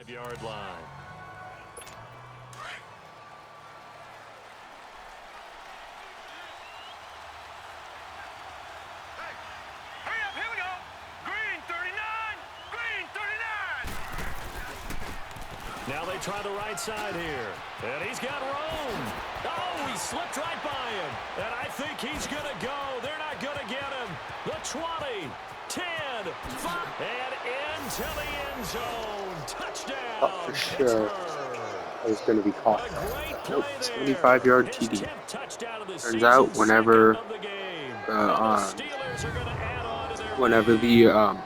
5-yard line. Now they try the right side here. And he's got room. Oh, he slipped right by him. And I think he's going to go. They're not going to get him. The 20, 10, 5, and into the end zone. Touchdown. Thought for sure I was going to be caught. Nope, 75-yard TD. Turns out whenever the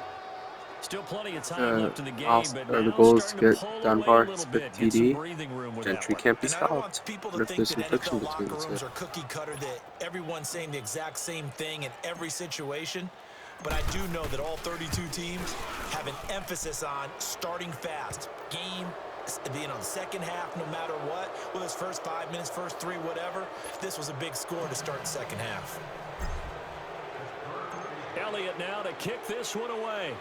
Still plenty of time left in the game, but the now goals starting to get pull done away bar, a little split bit, get some TD, breathing room with Gentry that one. can't be And I don't want stopped. people What to if think there's that some friction NFL between locker the rooms two? are cookie cutter, that everyone's saying the exact same thing in every situation. But I do know that all 32 teams have an emphasis on starting fast. Game, the second half, no matter what. Whether it's first 5 minutes, first 3, whatever. This was a big score to start the second half. Elliott now to kick this one away.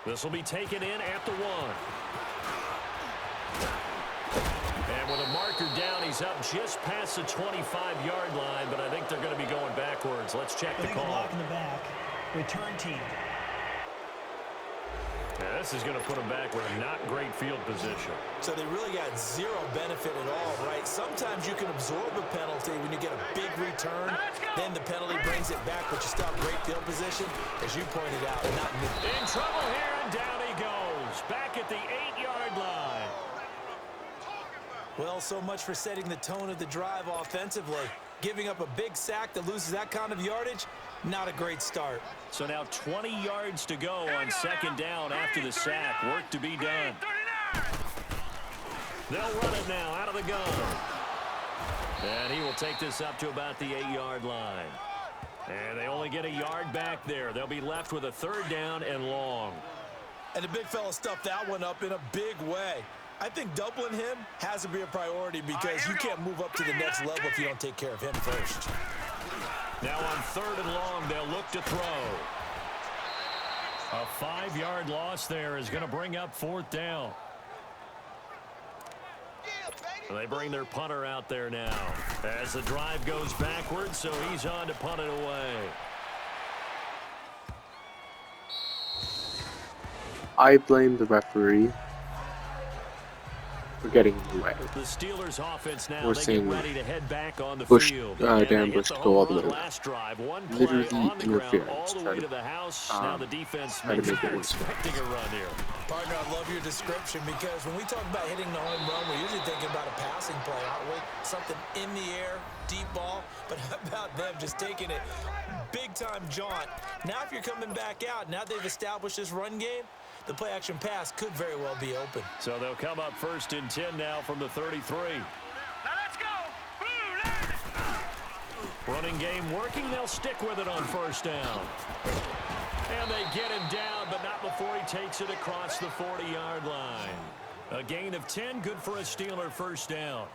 This will be taken in at the 1. And with a marker down, he's up just past the 25-yard line, but I think they're going to be going backwards. Let's check the call. Block in the back. Return team. Yeah, this is going to put them back with a not great field position. So they really got zero benefit at all, right? Sometimes you can absorb a penalty when you get a big return. Then the penalty brings it back, but you stop great field position, as you pointed out. Not in trouble here, and down he goes. Back at the 8-yard line. Well, so much for setting the tone of the drive offensively. Giving up a big sack that loses that kind of yardage, not a great start. So now 20 yards to go on second down after the sack. Work to be done. They'll run it now out of the gun. And he will take this up to about the 8-yard line. And they only get a yard back there. They'll be left with a 3rd down and long. And the big fella stuffed that one up in a big way. I think doubling him has to be a priority because you can't move up to the next level if you don't take care of him first. Now on 3rd and long, they'll look to throw. A 5-yard loss there is going to bring up 4th down. They bring their punter out there now as the drive goes backwards, so he's on to punt it away. I blame the referee for getting in the way. The Steelers offense now, We're they get seeing ready to head back on the Bush, field. Dan Bush go all the way. Last drive, one play Literally on the ground, all interference. the way to the house. Now the defense try to makes make it they're work. expecting a run here. Partner, I love your description because when we talk about hitting the home run, we're usually thinking about a passing play, aren't we? Something in the air, deep ball. But how about them just taking it big-time jaunt? Now if you're coming back out, now they've established this run game, the play-action pass could very well be open. So they'll come up 1st and 10 now from the 33. Now let's go. Running game working. They'll stick with it on 1st down. And they get him down, but not before he takes it across the 40-yard line. A gain of 10, good for a Steeler 1st down.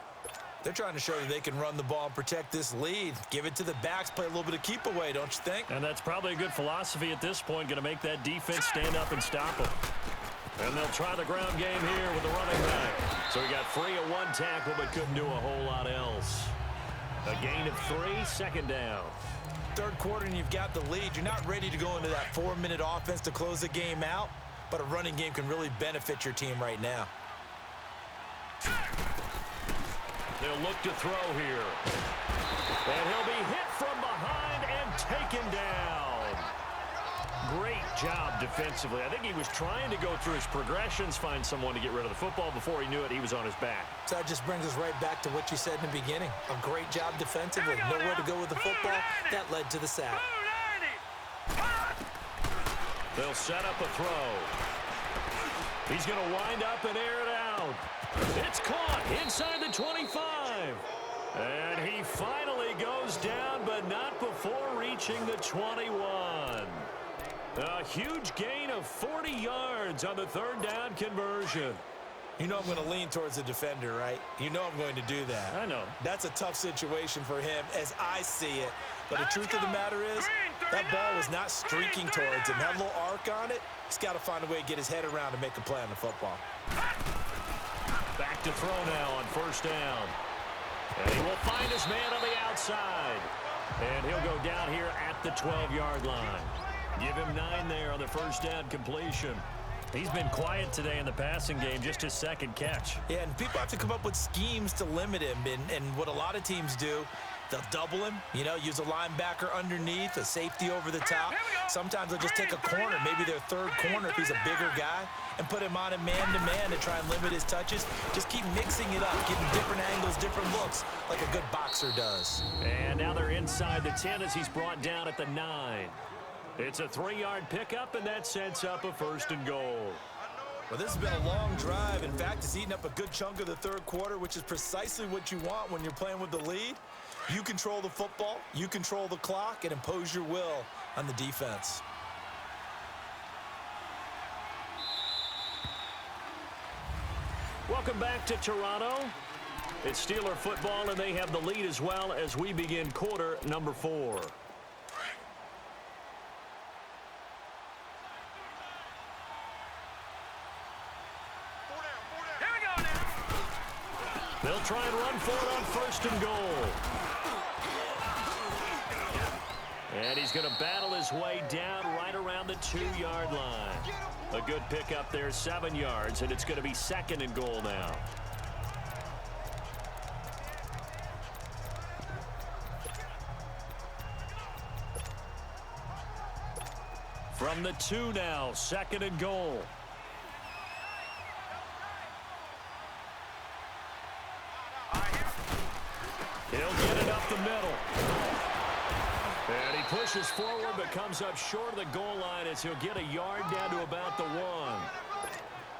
They're trying to show that they can run the ball and protect this lead. Give it to the backs, play a little bit of keep away, don't you think? And that's probably a good philosophy at this point, going to make that defense stand up and stop them. And they'll try the ground game here with the running back. So he got free of 1 tackle, but couldn't do a whole lot else. A gain of 3, 2nd down. 3rd quarter and you've got the lead. You're not ready to go into that 4-minute offense to close the game out, but a running game can really benefit your team right now. They'll look to throw here. And he'll be hit from behind and taken down. Great job defensively. I think he was trying to go through his progressions, find someone to get rid of the football. Before he knew it, he was on his back. So that just brings us right back to what you said in the beginning. A great job defensively. Nowhere to go with the football. That led to the sack. They'll set up a throw. He's going to wind up and air it out. It's caught inside the 25. And he finally goes down, but not before reaching the 21. A huge gain of 40 yards on the 3rd down conversion. You know I'm going to lean towards the defender, right? You know I'm going to do that. I know. That's a tough situation for him as I see it. But the truth of the matter is, that ball was not streaking towards him. That little arc on it, he's got to find a way to get his head around to make a play on the football. Back to throw now on first down. And he will find his man on the outside. And he'll go down here at the 12-yard line. Give him 9 there on the first down completion. He's been quiet today in the passing game, just his second catch. Yeah, and people have to come up with schemes to limit him. And what a lot of teams do, they'll double him, you know, use a linebacker underneath, a safety over the top. Sometimes they'll just take a corner, maybe their third corner if he's a bigger guy, and put him on a man-to-man to try and limit his touches. Just keep mixing it up, getting different angles, different looks, like a good boxer does. And now they're inside the 10 as he's brought down at the 9. It's a 3-yard pickup, and that sets up a first and goal. Well, this has been a long drive. In fact, it's eaten up a good chunk of the third quarter, which is precisely what you want when you're playing with the lead. You control the football, you control the clock, and impose your will on the defense. Welcome back to Toronto. It's Steeler football, and they have the lead as well as we begin quarter number 4. They'll try and run for it on first and goal. And he's going to battle his way down right around the 2-yard line. A good pickup there, 7 yards, and it's going to be second and goal now. From the 2 now, second and goal. He'll get it up the middle. And he pushes forward but comes up short of the goal line as he'll get a yard down to about the 1.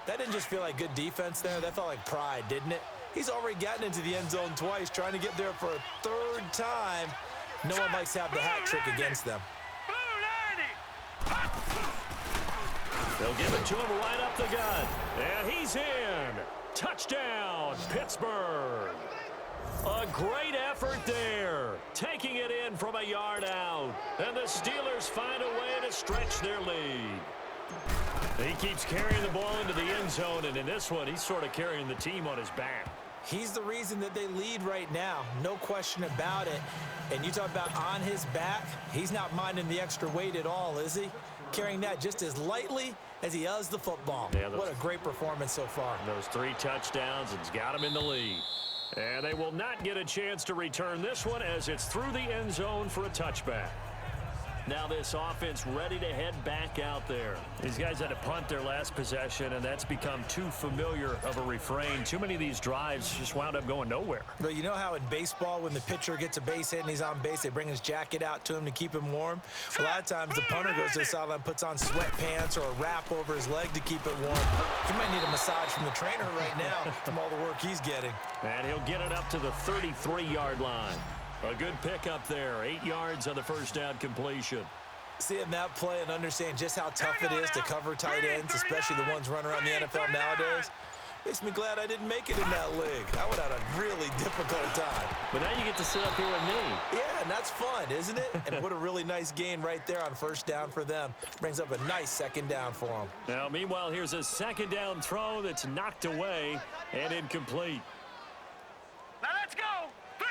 That didn't just feel like good defense there. That felt like pride, didn't it? He's already gotten into the end zone twice, trying to get there for a 3rd time. No one likes to have the hat trick against them. They'll give it to him right up the gut. And he's in. Touchdown, Pittsburgh. A great effort there, taking it in from a yard out. And the Steelers find a way to stretch their lead. He keeps carrying the ball into the end zone, and in this one, he's sort of carrying the team on his back. He's the reason that they lead right now, no question about it. And you talk about on his back, he's not minding the extra weight at all, is he? Carrying that just as lightly as he does the football. Yeah, what a great performance so far. Those 3 touchdowns, and he's got him in the lead. And they will not get a chance to return this one as it's through the end zone for a touchback. Now this offense ready to head back out there. These guys had to punt their last possession, and that's become too familiar of a refrain. Too many of these drives just wound up going nowhere. But you know how in baseball, when the pitcher gets a base hit and he's on base, they bring his jacket out to him to keep him warm? A lot of times the punter goes to the sideline, puts on sweatpants or a wrap over his leg to keep it warm. He might need a massage from the trainer right now from all the work he's getting. And he'll get it up to the 33-yard line. A good pickup there, 8 yards on the first down completion. Seeing that play and understand just how tough it is to cover tight ends, especially the ones running around the NFL nowadays, makes me glad I didn't make it in that league. I would have had a really difficult time. But now you get to sit up here with me. Yeah, and that's fun, isn't it? And what a really nice gain right there on first down for them. Brings up a nice second down for them. Now, meanwhile, here's a second down throw that's knocked away and incomplete. Now let's go. 3-19.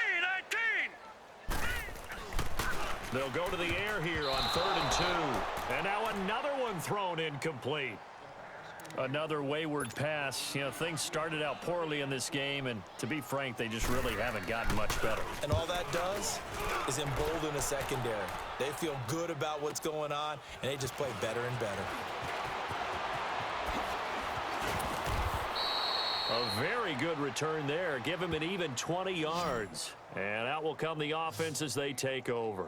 They'll go to the air here on 3rd and 2. And now another one thrown incomplete. Another wayward pass. You know, things started out poorly in this game, and to be frank, they just really haven't gotten much better. And all that does is embolden a secondary. They feel good about what's going on, and they just play better and better. A very good return there. Give him an even 20 yards. And out will come the offense as they take over.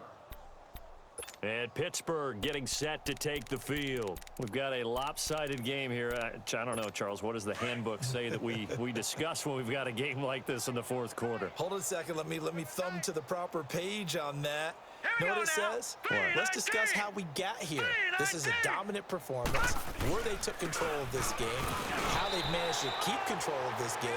And Pittsburgh getting set to take the field. We've got a lopsided game here. I don't know, Charles, what does the handbook say that we discuss when we've got a game like this in the 4th quarter? Hold on a second. Let me thumb to the proper page on that. Know what it says? Let's discuss how we got here. This is a dominant performance, where they took control of this game, how they've managed to keep control of this game,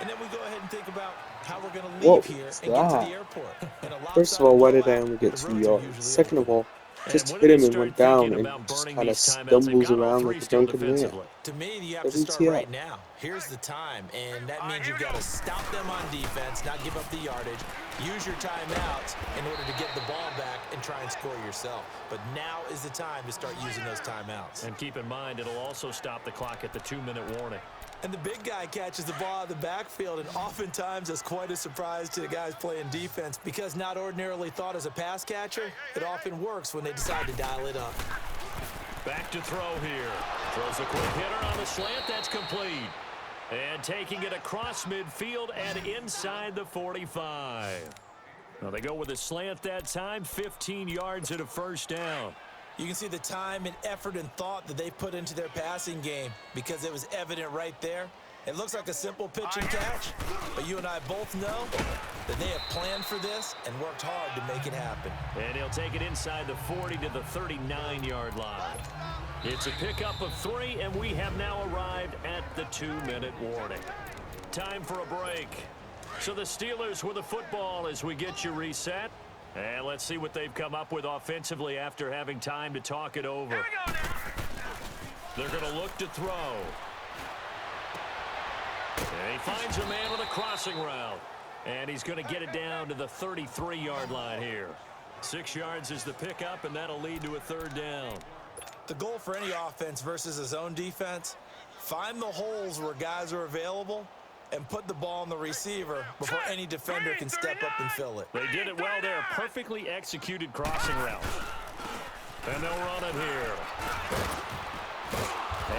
and then we go ahead and think about how we're going to leave here and get to the airport. First of all, why did I only get 2 yards? Second of all, just hit him and went down and just kind of stumbles around like a drunken man. To me, you have to start right now. Here's the time, and that means you've got to stop them on defense, not give up the yardage, use your timeouts in order to get the ball back and try and score yourself. But now is the time to start using those timeouts. And keep in mind, it'll also stop the clock at the 2-minute warning. And the big guy catches the ball out of the backfield, and oftentimes it's quite a surprise to the guys playing defense because not ordinarily thought as a pass catcher, it often works when they decide to dial it up. Back to throw here. Throws a quick hitter on the slant. That's complete. And taking it across midfield and inside the 45. Well, they go with a slant that time, 15 yards and a first down. You can see the time and effort and thought that they put into their passing game because it was evident right there. It looks like a simple pitch and catch, but you and I both know that they have planned for this and worked hard to make it happen. And he'll take it inside the 40 to the 39-yard line. It's a pickup of 3, and we have now arrived at the 2-minute warning. Time for a break. So the Steelers with the football as we get you reset. And let's see what they've come up with offensively after having time to talk it over. They're going to look to throw. And he finds a man with a crossing route. And he's going to get it down to the 33-yard line here. 6 yards is the pickup, and that'll lead to a third down. The goal for any offense versus his own defense, find the holes where guys are available and put the ball on the receiver before any defender can step up and fill it. They did it well there. Perfectly executed crossing route. And they'll run it here.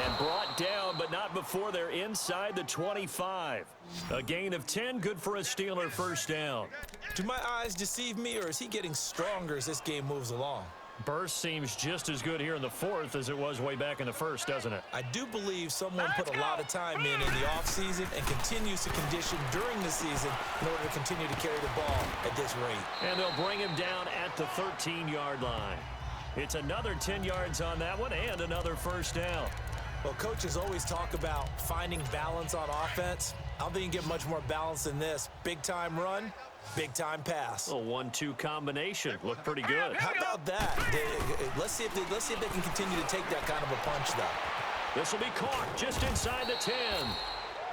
And brought down, but not before they're inside the 25. A gain of 10, good for a Steeler first down. Do my eyes deceive me, or is he getting stronger as this game moves along? Burst seems just as good here in the fourth as it was way back in the first, doesn't it? I do believe someone put a lot of time in the offseason and continues to condition during the season in order to continue to carry the ball at this rate. And they'll bring him down at the 13-yard line. It's another 10 yards on that one and another first down. Well, coaches always talk about finding balance on offense. I don't think you can get much more balance than this. Big-time run, big-time pass. A 1-2 combination. Looked pretty good. How about that? Let's see if they can continue to take that kind of a punch, though. This will be caught just inside the 10.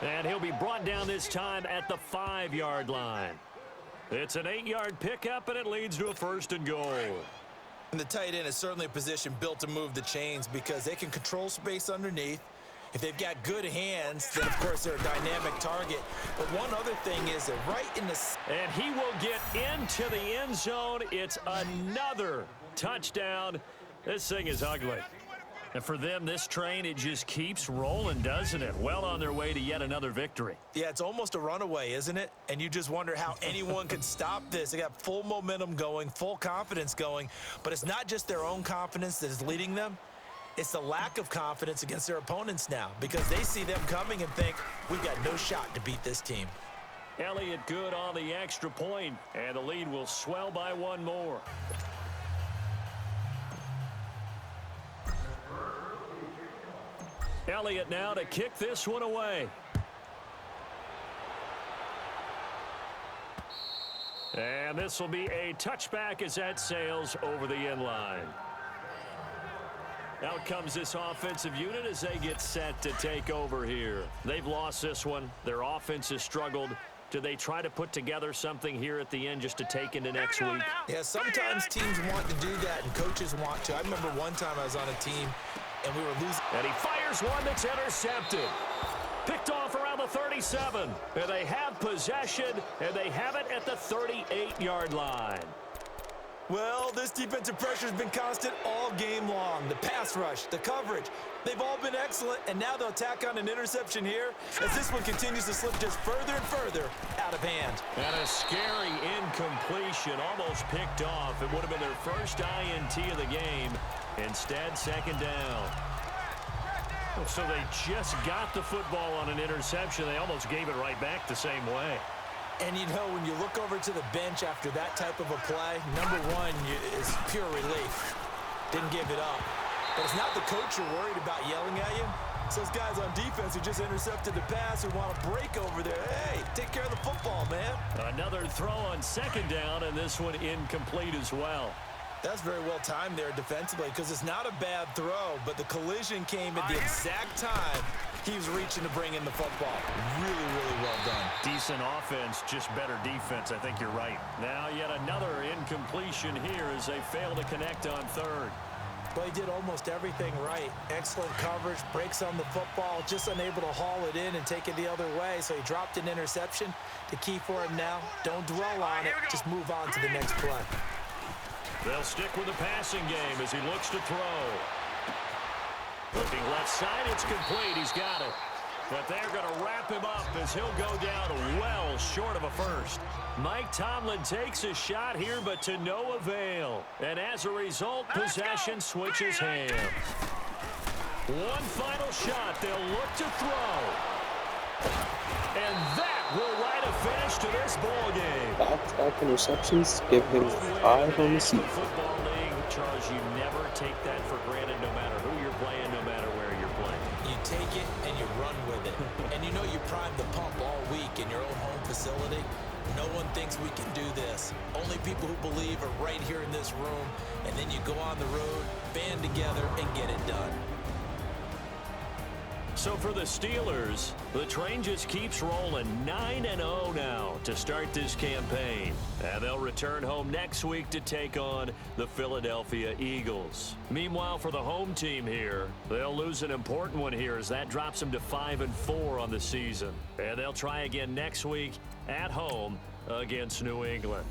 And he'll be brought down this time at the 5-yard line. It's an 8-yard pickup, and it leads to a first and goal. And the tight end is certainly a position built to move the chains because they can control space underneath. If they've got good hands, then, of course, they're a dynamic target. But one other thing is that right in the... And he will get into the end zone. It's another touchdown. This thing is ugly. And for them, this train, it just keeps rolling, doesn't it? Well on their way to yet another victory. Yeah, it's almost a runaway, isn't it? And you just wonder how anyone could stop this. They got full momentum going, full confidence going. But it's not just their own confidence that is leading them. It's the lack of confidence against their opponents now because they see them coming and think, we've got no shot to beat this team. Elliott good on the extra point, and the lead will swell by one more. Elliott now to kick this one away. And this will be a touchback as that sails over the end line. Out comes this offensive unit as they get set to take over here. They've lost this one. Their offense has struggled. Do they try to put together something here at the end just to take into next week? Yeah, sometimes teams want to do that and coaches want to. I remember one time I was on a team and we were losing. And he fires one that's intercepted. Picked off around the 37. And they have possession, and they have it at the 38-yard line. Well, this defensive pressure has been constant all game long. The pass rush, the coverage, they've all been excellent, and now they'll tack on an interception here as this one continues to slip just further and further out of hand. And a scary incompletion, almost picked off. It would have been their first INT of the game. Instead, second down. So they just got the football on an interception. They almost gave it right back the same way. And you know, when you look over to the bench after that type of a play, number one is pure relief. Didn't give it up. But it's not the coach you're worried about yelling at you. It's those guys on defense who just intercepted the pass who want to break over there. Hey, take care of the football, man. Another throw on second down, and this one incomplete as well. That's very well timed there defensively because it's not a bad throw, but the collision came at the exact time he was reaching to bring in the football. Really, really well done. Decent offense, just better defense. I think you're right. Now yet another incompletion here as they fail to connect on third. Well, he did almost everything right. Excellent coverage, breaks on the football, just unable to haul it in and take it the other way, so he dropped an interception. The key for him now, don't dwell on it, just move on to the next play. They'll stick with the passing game as he looks to throw. Looking left side, it's complete. He's got it. But they're going to wrap him up as he'll go down well short of a first. Mike Tomlin takes a shot here, but to no avail. And as a result, possession switches hands. One final shot. They'll look to throw. And that will write a finish to this ball game. Back-to-back interceptions give him 5 on the season. Football league, Charles, you never take that for granted no matter who you're playing, no matter where you're playing. You take it and you run with it. And you know you primed the pump all week in your own home facility. No one thinks we can do this. Only people who believe are right here in this room. And then you go on the road, band together, and get it done. So for the Steelers, the train just keeps rolling 9-0 now to start this campaign. And they'll return home next week to take on the Philadelphia Eagles. Meanwhile, for the home team here, they'll lose an important one here as that drops them to 5-4 on the season. And they'll try again next week at home against New England.